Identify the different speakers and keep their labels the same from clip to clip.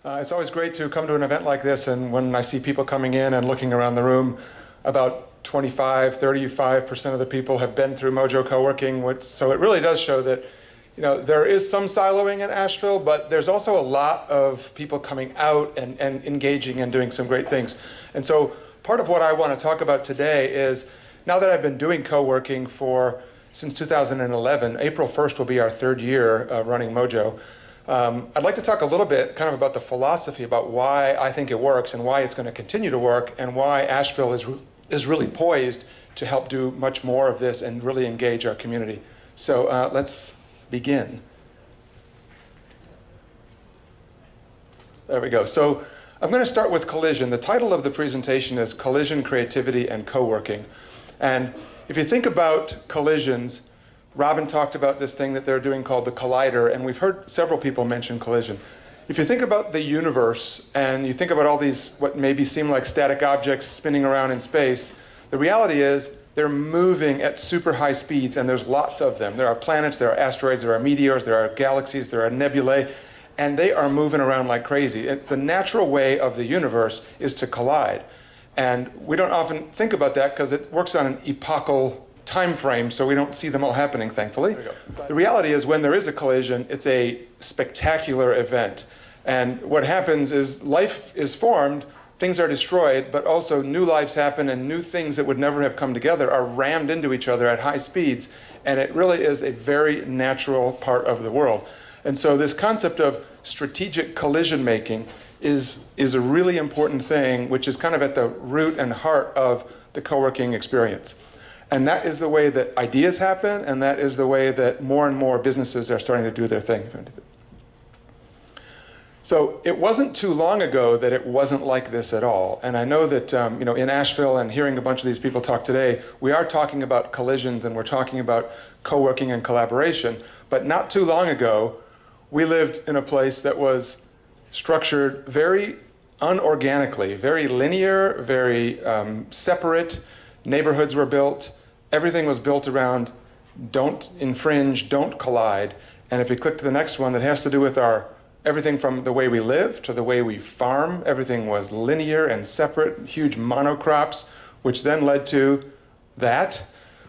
Speaker 1: It's always great to come to an event like this, and when I see people coming in and looking around the room, about 35% of the people have been through Mojo CoWorking, so it really does show that there is some siloing in Asheville, but there's also a lot of people coming out and engaging and doing some great things. And so part of what I want to talk about today is, now that I've been doing CoWorking since 2011, April 1st will be our third year running Mojo. I'd like to talk a little bit kind of about the philosophy about why I think it works and why it's going to continue to work and why Asheville is really poised to help do much more of this and really engage our community. So let's begin. There we go. So I'm going to start with collision. The title of the presentation is Collision, Creativity, and CoWorking. And if you think about collisions, Robin talked about this thing that they're doing called the collider, and we've heard several people mention collision. If you think about the universe and you think about all these what maybe seem like static objects spinning around in space, the reality is they're moving at super high speeds, and there's lots of them. There are planets, there are asteroids, there are meteors, there are galaxies, there are nebulae, and they are moving around like crazy. It's the natural way of the universe is to collide. And we don't often think about that because it works on an epochal time frame, so we don't see them all happening, thankfully. The reality is when there is a collision, it's a spectacular event. And what happens is life is formed, things are destroyed, but also new lives happen and new things that would never have come together are rammed into each other at high speeds. And it really is a very natural part of the world. And so this concept of strategic collision making is a really important thing, which is kind of at the root and heart of the co-working experience. And that is the way that ideas happen, and that is the way that more and more businesses are starting to do their thing. So it wasn't too long ago that it wasn't like this at all. And I know that in Asheville, and hearing a bunch of these people talk today, we are talking about collisions and we're talking about co-working and collaboration. But not too long ago, we lived in a place that was structured very unorganically, very linear, very separate. Neighborhoods were built. Everything was built around don't infringe, don't collide. And if we click to the next one, that has to do with everything from the way we live to the way we farm. Everything was linear and separate, huge monocrops, which then led to that,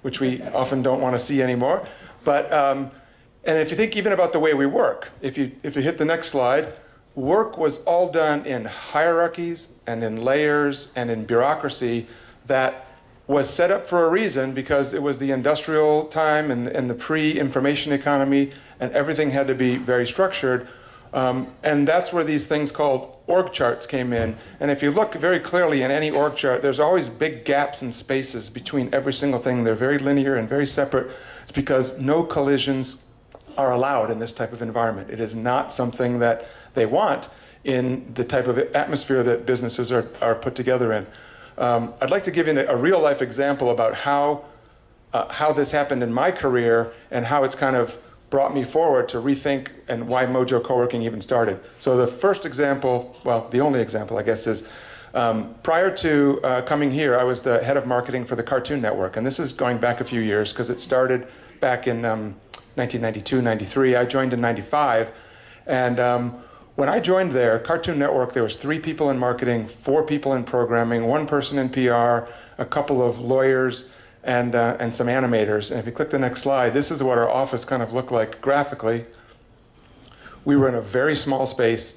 Speaker 1: which we often don't want to see anymore. But and if you think even about the way we work, if you hit the next slide, work was all done in hierarchies and in layers and in bureaucracy that was set up for a reason, because it was the industrial time and the pre-information economy, and everything had to be very structured. And that's where these things called org charts came in. And if you look very clearly in any org chart, there's always big gaps and spaces between every single thing. They're very linear and very separate. It's because no collisions are allowed in this type of environment. It is not something that they want in the type of atmosphere that businesses are put together in. I'd like to give you a real life example about how this happened in my career and how it's kind of brought me forward to rethink and why Mojo CoWorking even started. So the first example, well, the only example, I guess, is prior to coming here, I was the head of marketing for the Cartoon Network. And this is going back a few years because it started back in 1992, 93. I joined in 95. And when I joined there, Cartoon Network, there was 3 people in marketing, 4 people in programming, 1 person in PR, a couple of lawyers, and some animators. And if you click the next slide, this is what our office kind of looked like graphically. We were in a very small space,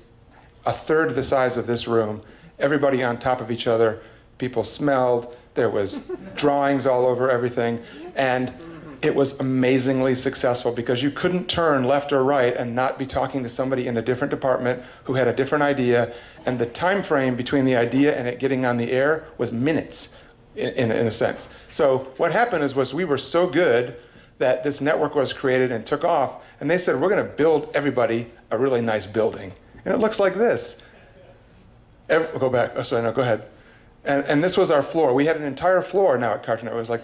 Speaker 1: a third the size of this room, everybody on top of each other. People smelled, there was drawings all over everything, and it was amazingly successful because you couldn't turn left or right and not be talking to somebody in a different department who had a different idea, and the time frame between the idea and it getting on the air was minutes. In a sense. So what happened was we were so good that this network was created and took off, and they said, we're going to build everybody a really nice building. And it looks like this. Go back. Oh, sorry, no, go ahead. And this was our floor. We had an entire floor now at Cartoon Network. It was like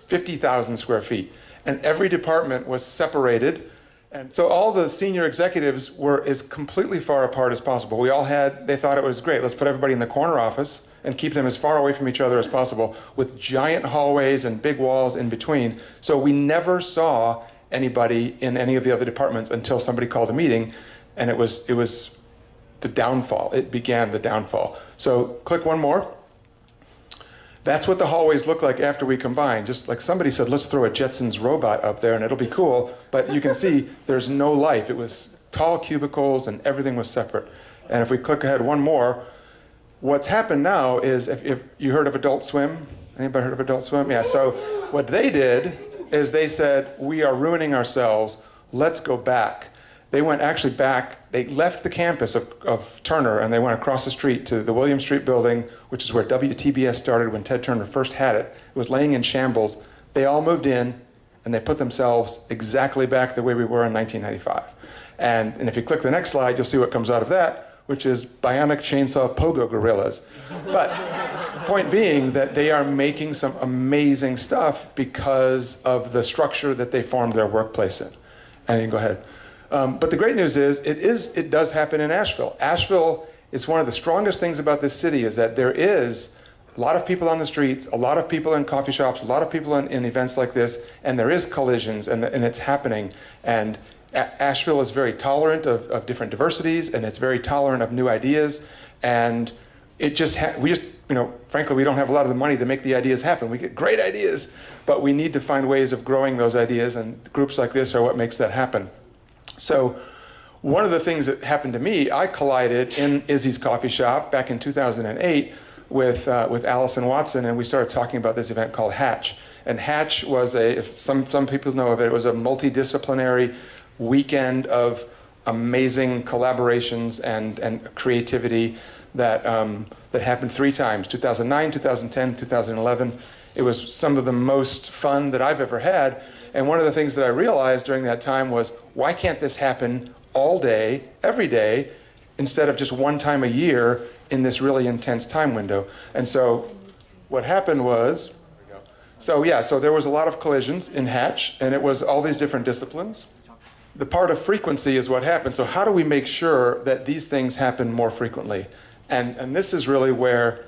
Speaker 1: 50,000 square feet. And every department was separated. And so all the senior executives were as completely far apart as possible. They thought it was great. Let's put everybody in the corner office and keep them as far away from each other as possible, with giant hallways and big walls in between. So we never saw anybody in any of the other departments until somebody called a meeting, and it was the downfall. It began the downfall. So click one more. That's what the hallways look like after we combine. Just like somebody said, let's throw a Jetsons robot up there and it'll be cool. But you can see there's no life. It was tall cubicles and everything was separate. And if we click ahead one more, what's happened now is, if you heard of Adult Swim? Anybody heard of Adult Swim? Yeah, so what they did is they said, we are ruining ourselves. Let's go back. They went actually back. They left the campus of Turner and they went across the street to the William Street building, which is where WTBS started when Ted Turner first had it. It was laying in shambles. They all moved in and they put themselves exactly back the way we were in 1995. And if you click the next slide, you'll see what comes out of that, which is bionic chainsaw pogo gorillas. But point being that they are making some amazing stuff because of the structure that they formed their workplace in. And you can go ahead. But the great news is, it does happen in Asheville. Asheville is one of the strongest things about this city, is that there is a lot of people on the streets, a lot of people in coffee shops, a lot of people in events like this, and there is collisions, and it's happening. And Asheville is very tolerant of different diversities, and it's very tolerant of new ideas. And frankly, we don't have a lot of the money to make the ideas happen. We get great ideas, but we need to find ways of growing those ideas, and groups like this are what makes that happen. So one of the things that happened to me, I collided in Izzy's coffee shop back in 2008 with Allison Watson, and we started talking about this event called Hatch. And Hatch was some people know of it, it was a multidisciplinary weekend of amazing collaborations and creativity that happened 3 times, 2009, 2010, 2011. It was some of the most fun that I've ever had. And one of the things that I realized during that time was, why can't this happen all day, every day, instead of just one time a year in this really intense time window? And so what happened was, so there was a lot of collisions in Hatch, and it was all these different disciplines. The part of frequency is what happened. So how do we make sure that these things happen more frequently? And this is really where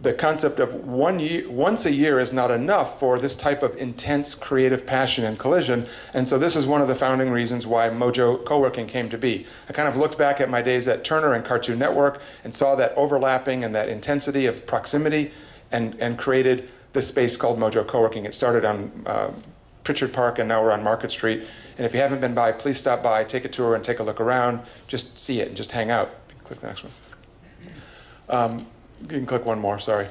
Speaker 1: the concept of once a year is not enough for this type of intense creative passion and collision. And so this is one of the founding reasons why Mojo CoWorking came to be. I kind of looked back at my days at Turner and Cartoon Network and saw that overlapping and that intensity of proximity, and created this space called Mojo CoWorking. It started on Pritchard Park, and now we're on Market Street. And if you haven't been by, please stop by, take a tour and take a look around. Just see it and just hang out. Click the next one. You can click one more, sorry.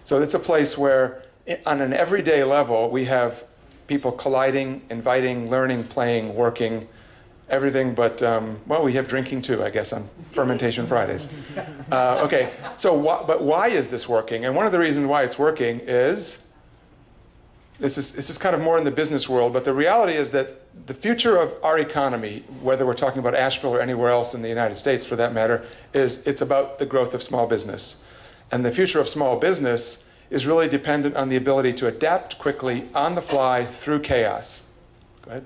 Speaker 1: So it's a place where, on an everyday level, we have people colliding, inviting, learning, playing, working, everything but, we have drinking too, I guess, on Fermentation Fridays. Okay, but why is this working? And one of the reasons why it's working is, this is kind of more in the business world, but the reality is that the future of our economy, whether we're talking about Asheville or anywhere else in the United States for that matter, it's about the growth of small business. And the future of small business is really dependent on the ability to adapt quickly, on the fly, through chaos. Go ahead.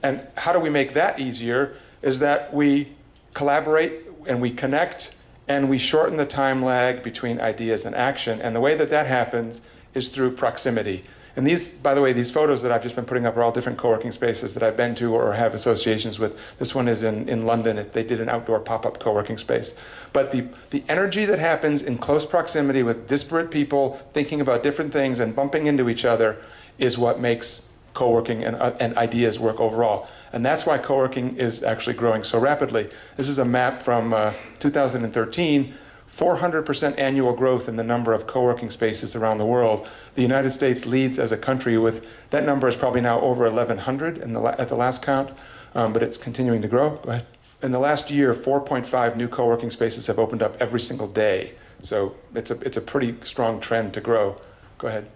Speaker 1: And how do we make that easier? Is that we collaborate and we connect and we shorten the time lag between ideas and action. And the way that happens is through proximity. And these, by the way, these photos that I've just been putting up are all different co-working spaces that I've been to or have associations with. This one is in London. They did an outdoor pop-up co-working space. But the energy that happens in close proximity with disparate people thinking about different things and bumping into each other is what makes co-working and ideas work overall. And that's why co-working is actually growing so rapidly. This is a map from 2013. 400% annual growth in the number of co-working spaces around the world. The United States leads as a country with, that number is probably now over 1,100 at the last count, but it's continuing to grow. Go ahead. In the last year, 4.5 new co-working spaces have opened up every single day. So it's a pretty strong trend to grow. Go ahead.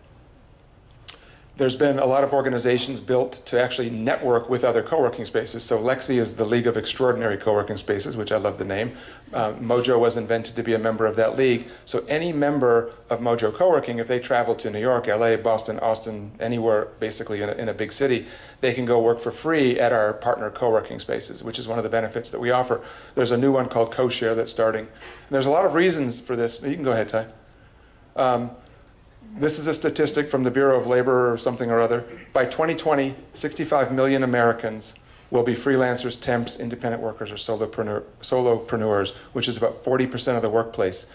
Speaker 1: There's been a lot of organizations built to actually network with other co-working spaces. So Lexi is the League of Extraordinary Co-working Spaces, which I love the name. Mojo was invented to be a member of that league. So any member of Mojo Co-working, if they travel to New York, LA, Boston, Austin, anywhere basically in a big city, they can go work for free at our partner co-working spaces, which is one of the benefits that we offer. There's a new one called CoShare that's starting. And there's a lot of reasons for this. You can go ahead, Ty. This is a statistic from the Bureau of Labor or something or other. By 2020, 65 million Americans will be freelancers, temps, independent workers, or solopreneurs, which is about 40% of the workplace.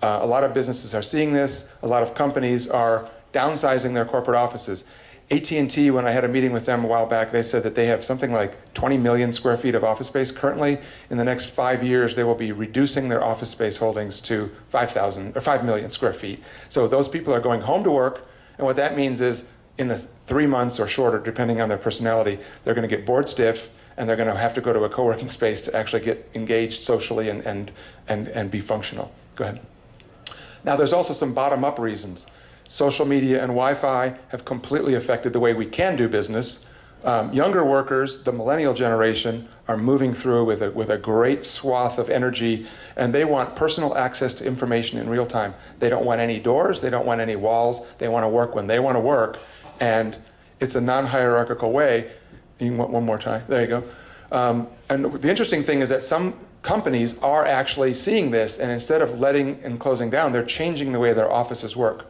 Speaker 1: A lot of businesses are seeing this. A lot of companies are downsizing their corporate offices. AT&T, when I had a meeting with them a while back, they said that they have something like 20 million square feet of office space currently. In the next 5 years, they will be reducing their office space holdings to 5 million square feet. So those people are going home to work, and what that means is in the 3 months or shorter, depending on their personality, they're going to get bored stiff, and they're going to have to go to a co-working space to actually get engaged socially and be functional. Go ahead. Now, there's also some bottom-up reasons. Social media and Wi-Fi have completely affected the way we can do business. Younger workers, the millennial generation, are moving through with a great swath of energy, and they want personal access to information in real time. They don't want any doors, they don't want any walls, they want to work when they want to work, and it's a non-hierarchical way. You want one more time? There you go. And the interesting thing is that some companies are actually seeing this, and instead of letting and closing down, they're changing the way their offices work.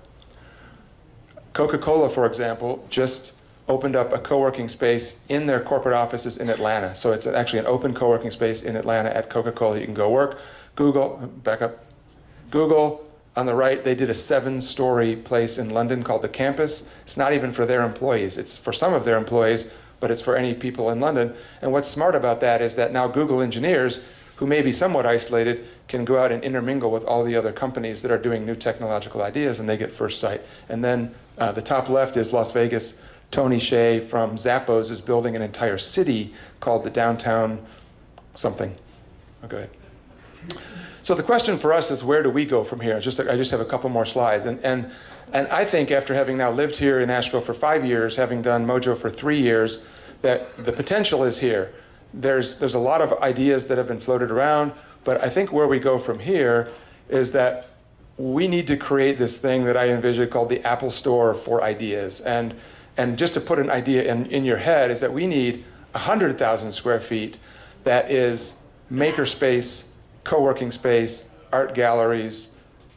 Speaker 1: Coca-Cola, for example, just opened up a co-working space in their corporate offices in Atlanta. So it's actually an open co-working space in Atlanta at Coca-Cola. You can go work. Google, back up. Google, on the right, they did a 7-story place in London called the Campus. It's not even for their employees. It's for some of their employees, but it's for any people in London. And what's smart about that is that now Google engineers, who may be somewhat isolated, can go out and intermingle with all the other companies that are doing new technological ideas, and they get first sight. And then the top left is Las Vegas. Tony Hsieh from Zappos is building an entire city called the downtown something. Oh, go ahead. So the question for us is, where do we go from here? I just have a couple more slides. And I think after having now lived here in Asheville for 5 years, having done Mojo for 3 years, that the potential is here. There's a lot of ideas that have been floated around, but I think where we go from here is that we need to create this thing that I envision called the Apple Store for ideas. And just to put an idea in your head is that we need 100,000 square feet that is makerspace, co-working space, art galleries,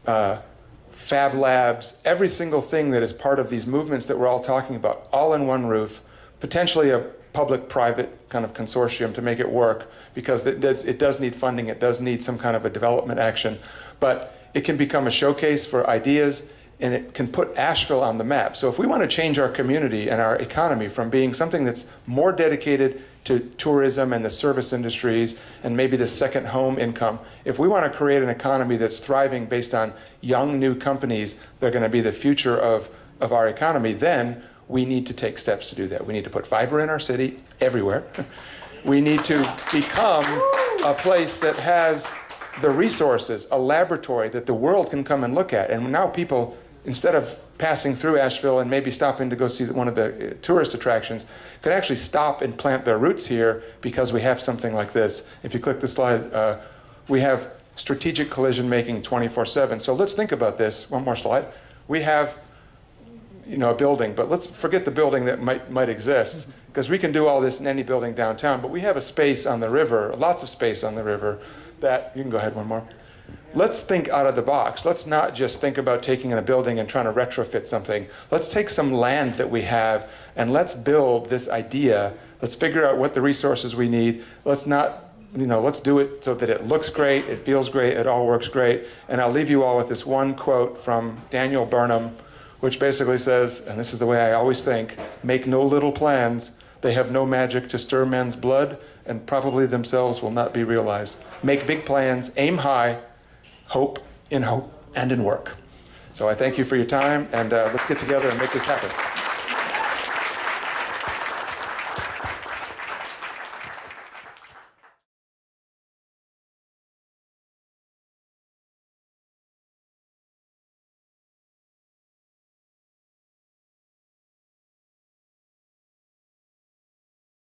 Speaker 1: fab labs, every single thing that is part of these movements that we're all talking about, all in one roof, potentially a public-private kind of consortium to make it work, because it does need funding, it does need some kind of a development action, but it can become a showcase for ideas, and it can put Asheville on the map. So if we want to change our community and our economy from being something that's more dedicated to tourism and the service industries and maybe the second home income, if we want to create an economy that's thriving based on young new companies that are going to be the future of our economy, then we need to take steps to do that. We need to put fiber in our city everywhere. We need to become a place that has the resources, a laboratory that the world can come and look at. And now people, instead of passing through Asheville and maybe stopping to go see one of the tourist attractions, could actually stop and plant their roots here because we have something like this. If you click the slide, we have strategic collision making 24/7. So let's think about this. One more slide. We have a building, but let's forget the building that might exist, because we can do all this in any building downtown, but we have a space on the river, lots of space on the river, that, you can go ahead one more. Let's think out of the box. Let's not just think about taking in a building and trying to retrofit something. Let's take some land that we have and let's build this idea. Let's figure out what the resources we need. Let's do it so that it looks great, it feels great, it all works great. And I'll leave you all with this one quote from Daniel Burnham, which basically says, and this is the way I always think, make no little plans. They have no magic to stir men's blood, and probably themselves will not be realized. Make big plans, aim high, hope and in work. So I thank you for your time, and let's get together and make this happen.